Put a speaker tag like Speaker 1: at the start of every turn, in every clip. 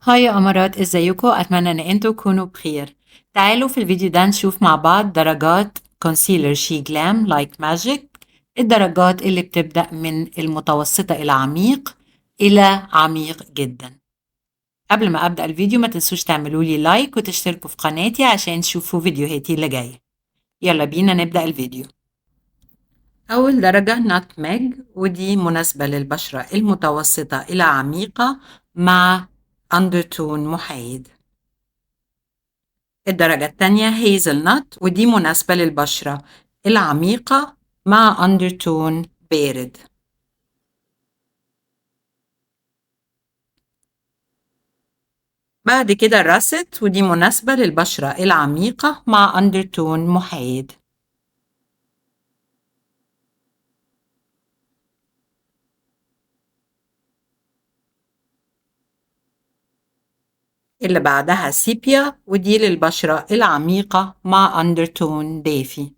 Speaker 1: هاي يا أمارات، ازيكم؟ أتمنى إن انتوا تكونوا بخير. تعالوا في الفيديو ده نشوف مع بعض درجات كونسيلر شي جلام لايك ماجيك. الدرجات اللي بتبدأ من المتوسطة إلى عميق إلى عميق جدا. قبل ما أبدأ الفيديو ما تنسوش تعملوا لي لايك وتشتركوا في قناتي عشان تشوفوا فيديوهاتي اللي جاية. يلا بينا نبدأ الفيديو. أول درجة ناتميج، ودي مناسبة للبشرة المتوسطة إلى عميقة مع أندرتون محايد. الدرجة التانية هيزل نات، ودي مناسبة للبشرة العميقة مع أندرتون بارد. بعد كده الرست، ودي مناسبة للبشرة العميقة مع أندرتون محايد. اللي بعدها سيبيا، ودي للبشرة العميقة مع أندرتون دافي.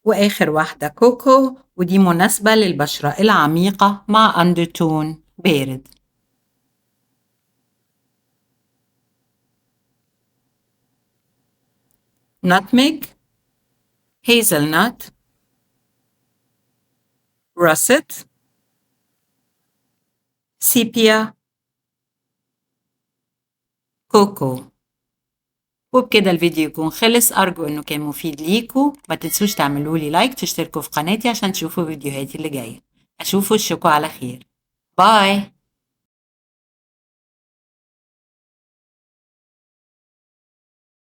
Speaker 1: وآخر واحدة كوكو، ودي مناسبة للبشرة العميقة مع أندرتون بارد. ناتميج، هيزل نات، راست، سيبيا، كوكو. وبكده الفيديو يكون خلص. أرجو إنه كان مفيد ليكوا. ما تنسوش تعملوا لي لايك، تشتركوا في قناتي عشان تشوفوا فيديوهاتي اللي جاية. أشوف وشكوا على خير. باي.